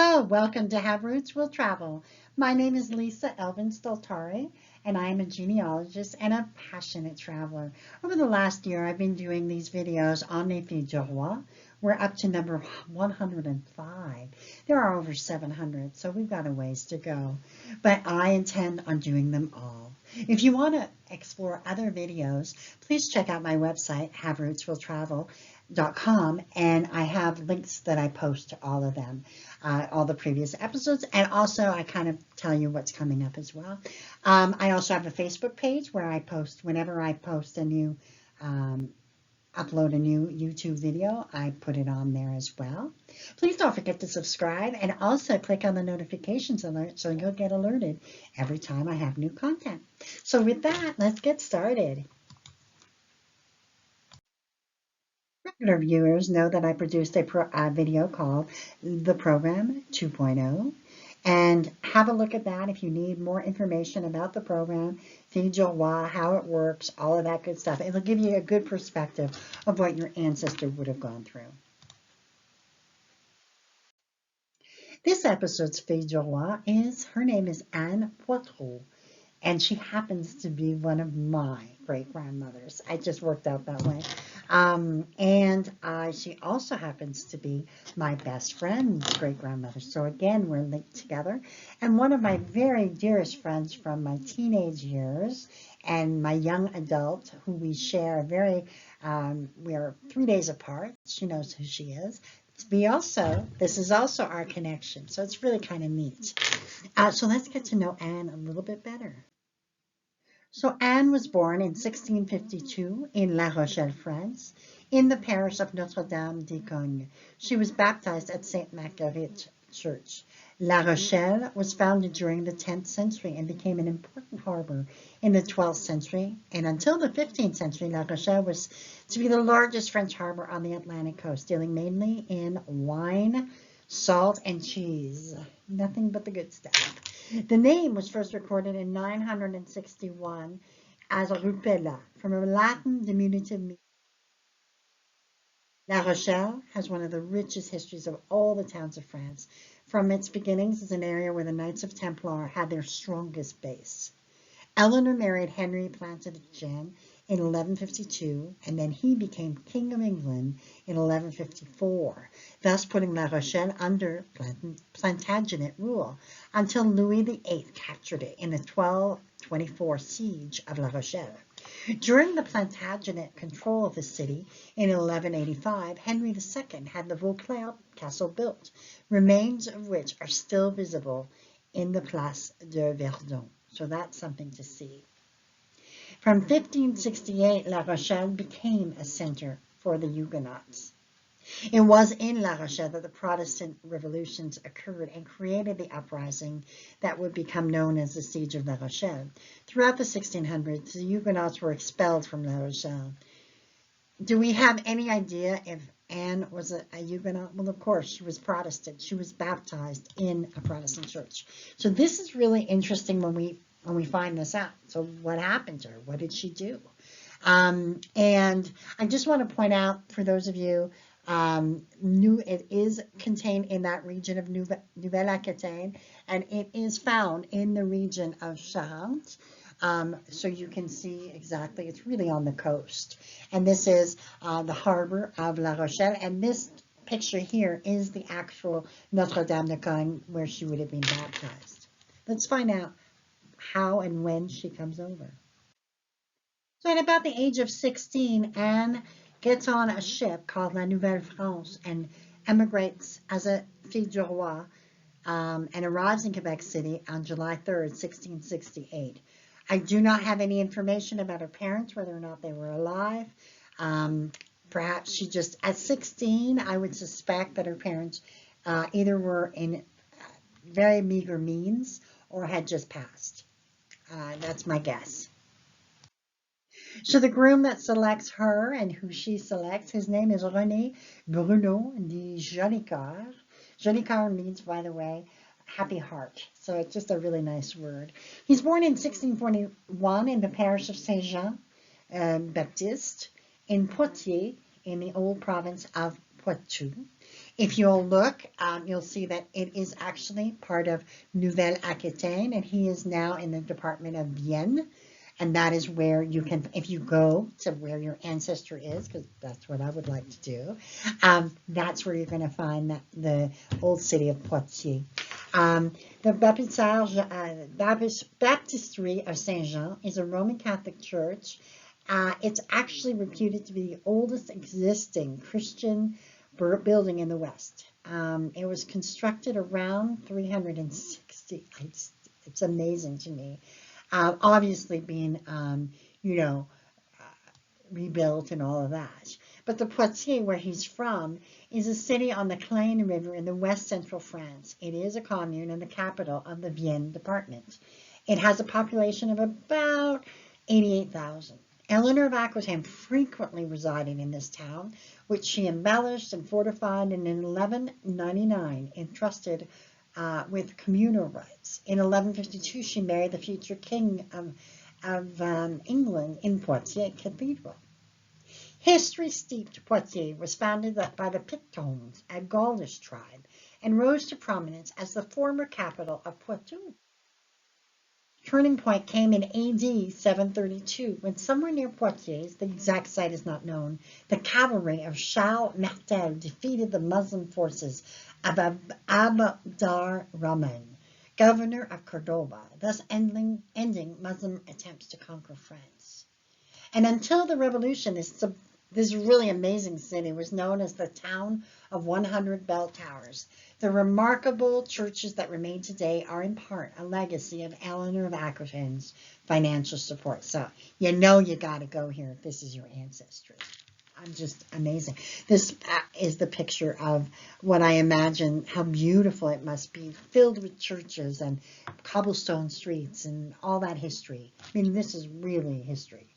Hello, welcome to Have Roots Will Travel. My name is Lisa Elvin Stoltari, and I am a genealogist and a passionate traveler. Over the last year, I've been doing these videos on les filles du roi. We're up to number 105. There are over 700, so we've got a ways to go. But I intend on doing them all. If you want to explore other videos, please check out my website, haverootswilltravel.com, and I have links that I post to all of them, all the previous episodes, and also I kind of tell you what's coming up as well. I also have a Facebook page where I post, whenever I post a new, upload a new YouTube video, I put it on there as well. Please don't forget to subscribe and also click on the notifications alert so you'll get alerted every time I have new content. So with that, let's get started. Regular viewers know that I produced a video called The Program 2.0, and have a look at that if you need more information about the program, Filles du Roi, how it works, all of that good stuff. It'll give you a good perspective of what your ancestor would have gone through. This episode's Filles du Roi her name is Anne Poitraud, and she happens to be one of my great-grandmothers. I just worked out that way. She also happens to be my best friend's great-grandmother. So again, we're linked together. And one of my very dearest friends from my teenage years and my young adult, who we share we are 3 days apart. She knows who she is. This is also our connection. So it's really kind of neat. So let's get to know Anne a little bit better. So Anne was born in 1652 in La Rochelle, France, in the parish of Notre-Dame de Gagne. She was baptized at Sainte Marguerite Church. La Rochelle was founded during the 10th century and became an important harbor in the 12th century. And until the 15th century, La Rochelle was to be the largest French harbor on the Atlantic coast, dealing mainly in wine, salt, and cheese. Nothing but the good stuff. The name was first recorded in 961 as Rupella, from a Latin diminutive meaning. La Rochelle has one of the richest histories of all the towns of France. From its beginnings as an area where the Knights of Templar had their strongest base. Eleanor married Henry Plantagenet in 1152, and then he became King of England in 1154, thus putting La Rochelle under Plantagenet rule until Louis VIII captured it in the 1224 siege of La Rochelle. During the Plantagenet control of the city in 1185, Henry II had the Vaucluse castle built, remains of which are still visible in the Place de Verdun. So that's something to see. From 1568, La Rochelle became a center for the Huguenots. It was in La Rochelle that the Protestant revolutions occurred and created the uprising that would become known as the Siege of La Rochelle. Throughout the 1600s, the Huguenots were expelled from La Rochelle. Do we have any idea if Anne was a Huguenot? Well, of course, she was Protestant. She was baptized in a Protestant church. So this is really interesting when we find this out. So what happened to her? What did she do? And I just want to point out, for those of you, it is contained in that region of Nouvelle-Aquitaine, and it is found in the region of Charente. So you can see exactly, it's really on the coast. And this is the harbor of La Rochelle, and this picture here is the actual Notre-Dame de Gagne where she would have been baptized. Let's find out how and when she comes over. So at about the age of 16, Anne gets on a ship called La Nouvelle France and emigrates as a fille du roi and arrives in Quebec City on July 3rd, 1668. I do not have any information about her parents, whether or not they were alive. Perhaps she just, at 16, I would suspect that her parents either were in very meager means or had just passed. That's my guess. So the groom that selects her and who she selects, his name is René Bruno de Jolicoeur. Jolicoeur means, by the way, happy heart. So it's just a really nice word. He's born in 1641 in the parish of Saint-Jean Baptiste in Poitiers in the old province of Poitou. If you'll look, you'll see that it is actually part of Nouvelle-Aquitaine, and he is now in the department of Vienne. And that is where you can, if you go to where your ancestor is, because that's what I would like to do, that's where you're going to find the old city of Poitiers. The Baptistery of Saint Jean is a Roman Catholic church. It's actually reputed to be the oldest existing Christian building in the West. It was constructed around 360. It's amazing to me. Obviously being, rebuilt and all of that. But the Poitiers, where he's from, is a city on the Claine River in the west central France. It is a commune and the capital of the Vienne department. It has a population of about 88,000. Eleanor of Aquitaine frequently resided in this town, which she embellished and fortified, and in 1199 entrusted with communal rights. In 1152, she married the future king of England in Poitiers Cathedral. History steeped Poitiers was founded by the Pictons, a Gaulish tribe, and rose to prominence as the former capital of Poitou. Turning point came in AD 732, when somewhere near Poitiers, the exact site is not known, the cavalry of Charles Martel defeated the Muslim forces of Abd-ar-Rahman, governor of Cordoba, thus ending Muslim attempts to conquer France. And until the revolution, this really amazing city was known as the town of 100 bell towers. The remarkable churches that remain today are in part a legacy of Eleanor of Aquitaine's financial support. So you got to go here if this is your ancestry. I'm just amazing. This is the picture of what I imagine how beautiful it must be, filled with churches and cobblestone streets and all that history. I mean, this is really history.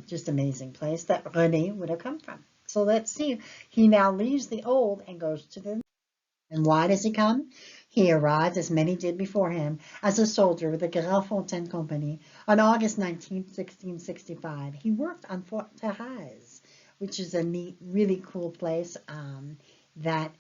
Just amazing place that René would have come from. So let's see. He now leaves the old and goes to the new. And why does he come? He arrived, as many did before him, as a soldier with the Grandfontaine Company on August 19, 1665. He worked on Fort Thérèse, which is a neat, really cool place that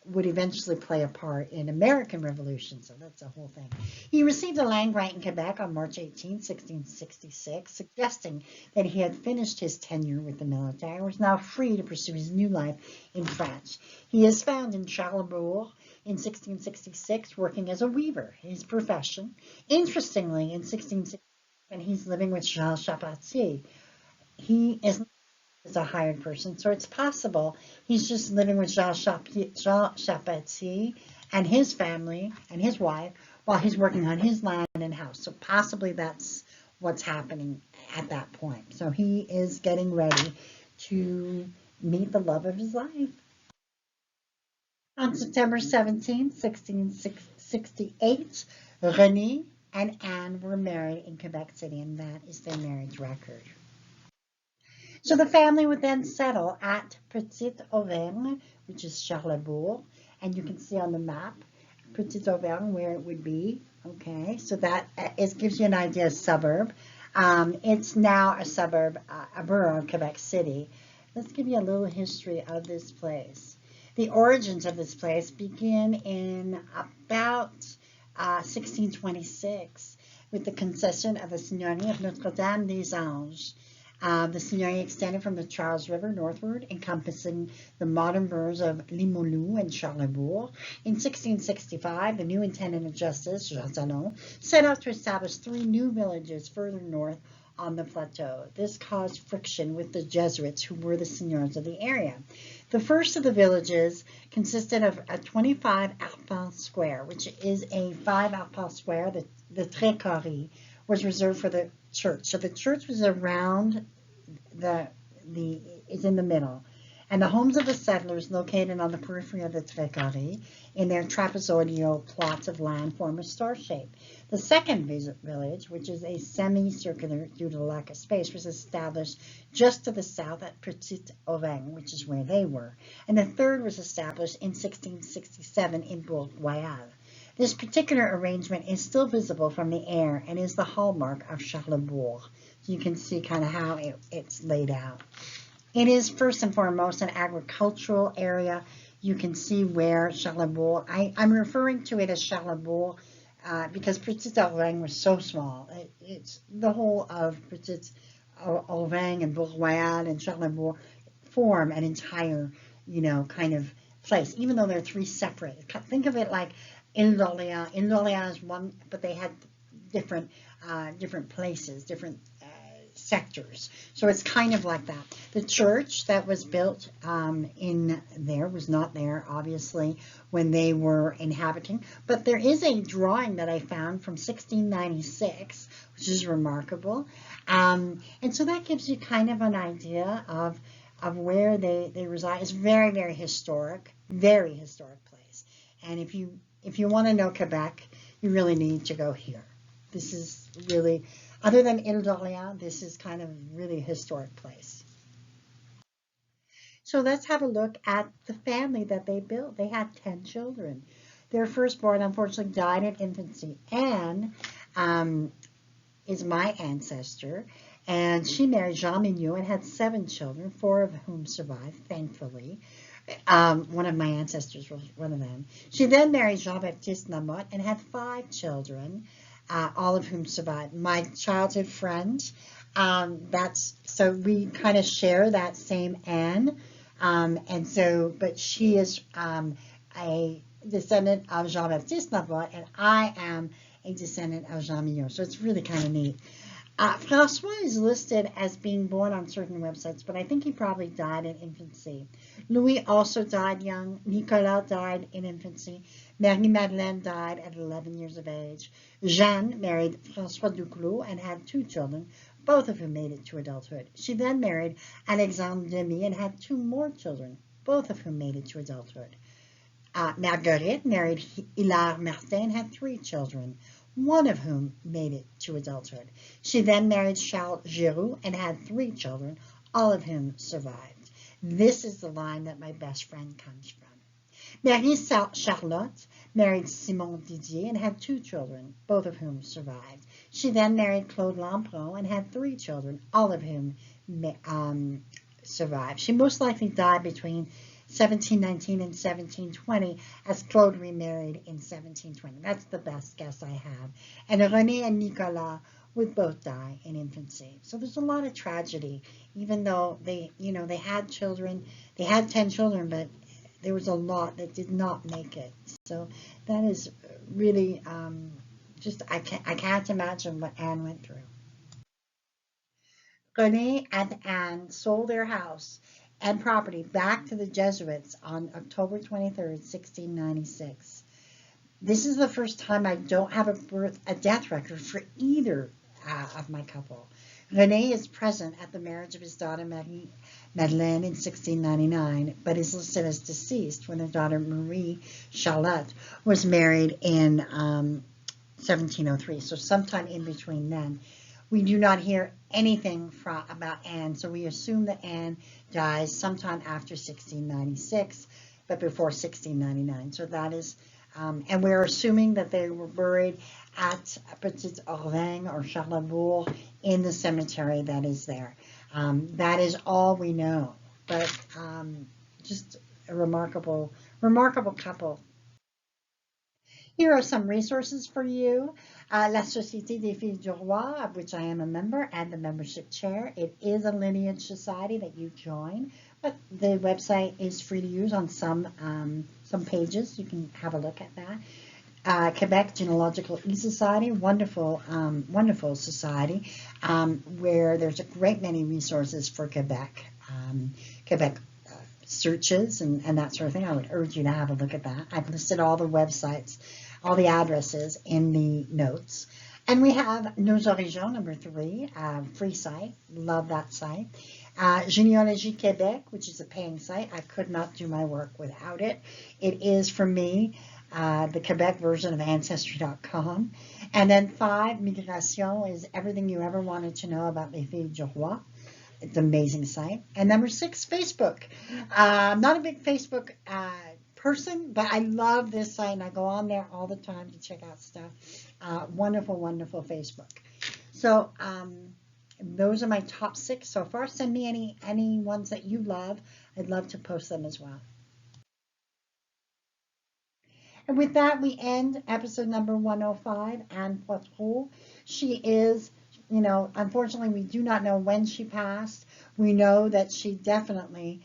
would eventually play a part in American Revolution, so that's a whole thing. He received a land grant in Quebec on March 18, 1666, suggesting that he had finished his tenure with the military and was now free to pursue his new life in France. He is found in Charlebourg in 1666, working as a weaver, his profession. Interestingly, in 1660, when he's living with Jean Charpentier, he is a hired person, so it's possible he's just living with Jean Charpentier and his family and his wife while he's working on his land and house. So possibly that's what's happening at that point. So he is getting ready to meet the love of his life. On September 17, 1668, René and Anne were married in Quebec City, and that is their marriage record. So the family would then settle at Petite Auvergne, which is Charlebourg, and you can see on the map Petite Auvergne where it would be. Okay, so that gives you an idea of suburb. It's now a suburb, a borough of Quebec City. Let's give you a little history of this place. The origins of this place begin in about 1626 with the concession of the Seigneurie of Notre-Dame des Anges. The seigneurie extended from the Charles River northward, encompassing the modern boroughs of Limoilou and Charlebourg. In 1665, the new intendant of justice, Jean Talon, set out to establish 3 new villages further north on the plateau. This caused friction with the Jesuits, who were the seigneurs of the area. The first of the villages consisted of a 25 arpents square, which is a 5 arpents square. The Très Carré was reserved for the church. So the church was around is in the middle. And the homes of the settlers located on the periphery of the Très Carré in their trapezoidal plots of land form a star shape. The second village, which is a semicircular due to the lack of space, was established just to the south at Petite Auvergne, which is where they were. And the third was established in 1667 in Bourg-Royal. This particular arrangement is still visible from the air and is the hallmark of Charlebourg. So you can see kind of how it's laid out. It is first and foremost an agricultural area. you can see where Charlebourg, I'm referring to it as Charlebourg because Petit Orvang was so small. It's the whole of Petit Orvang and Bourg Royal and Charlebourg form an entire, kind of place, even though they're three separate. Think of it like Ile d'Orléans. Ile d'Orléans is one, but they had different places, different sectors. So it's kind of like that. The church that was built in there was not there, obviously, when they were inhabiting. But there is a drawing that I found from 1696, which is remarkable. And so that gives you kind of an idea of where they reside. It's very, very historic place. And if you want to know Quebec, you really need to go here. This is really, other than Ile d'Orléans, this is kind of really a historic place. So let's have a look at the family that they built. They had 10 children. Their firstborn, unfortunately, died in infancy. Anne is my ancestor, and she married Jean Mignot and had 7 children, 4 of whom survived, thankfully. One of my ancestors was one of them. She then married Jean-Baptiste Lamotte and had 5 children, all of whom survived. My childhood friend, so we kind of share that same Anne, but she is a descendant of Jean-Baptiste Lamotte, and I am a descendant of Jean Mignot, so it's really kind of neat. François is listed as being born on certain websites, but I think he probably died in infancy. Louis also died young. Nicolas died in infancy. Marie-Madeleine died at 11 years of age. Jeanne married François Duclos and had 2 children, both of whom made it to adulthood. She then married Alexandre Demy and had 2 more children, both of whom made it to adulthood. Marguerite married Hilaire Martin and had 3 children, one of whom made it to adulthood. She then married Charles Giroux and had 3 children, all of whom survived. This is the line that my best friend comes from. Marie Charlotte married Simon Didier and had 2 children, both of whom survived. She then married Claude Lampreau and had 3 children, all of whom survived. She most likely died between 1719 and 1720, as Claude remarried in 1720. That's the best guess I have. And René and Nicolas would both die in infancy. So there's a lot of tragedy, even though they had children. They had 10 children, but there was a lot that did not make it. So that is really I can't imagine what Anne went through. René and Anne sold their house and property back to the Jesuits on October 23rd, 1696. This is the first time I don't have a death record for either of my couple. René is present at the marriage of his daughter Marie-Madeleine in 1699, but is listed as deceased when their daughter Marie Charlotte was married in 1703, so sometime in between then. We do not hear anything about Anne, so we assume that Anne dies sometime after 1696, but before 1699. So that is, and we're assuming that they were buried at Petit Orvang or Charlebourg in the cemetery that is there. That is all we know, but just a remarkable couple. Here are some resources for you. La Société des Filles du Roi, of which I am a member and the membership chair. It is a lineage society that you join, but the website is free to use on some pages. You can have a look at that. Quebec Genealogical E-Society, wonderful society, where there's a great many resources for Quebec. Quebec searches and that sort of thing. I would urge you to have a look at that. I've listed all the websites, all the addresses in the notes. And we have Nos Origines, number 3, free site. Love that site. Généalogie Québec, which is a paying site. I could not do my work without it. It is, for me, the Quebec version of Ancestry.com. And then 5, Migration, is everything you ever wanted to know about Les Filles du Roi. It's an amazing site. And number 6, Facebook. I'm not a big Facebook person, but I love this site, and I go on there all the time to check out stuff. Wonderful Facebook. So those are my top 6 so far. Send me any ones that you love. I'd love to post them as well. And with that, we end episode number 105, Anne Poitraud. She is, unfortunately, we do not know when she passed. We know that she definitely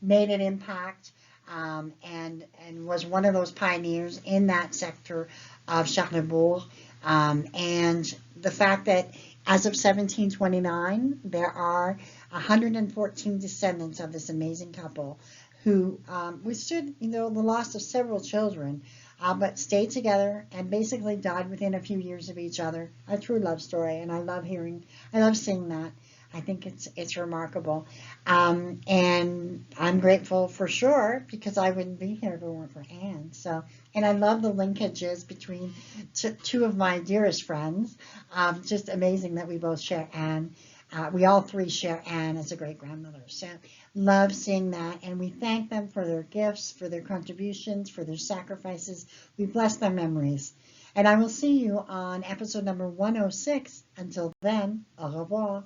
made an impact, and was one of those pioneers in that sector of Charlesbourg. And the fact that as of 1729, there are 114 descendants of this amazing couple who withstood, the loss of several children, but stayed together and basically died within a few years of each other. A true love story, and I love seeing that. I think it's remarkable, and I'm grateful for sure because I wouldn't be here if it weren't for Anne. So, and I love the linkages between two of my dearest friends. Just amazing that we both share Anne. We all three share Anne as a great grandmother. So love seeing that, and we thank them for their gifts, for their contributions, for their sacrifices. We bless their memories. And I will see you on episode number 106. Until then, au revoir.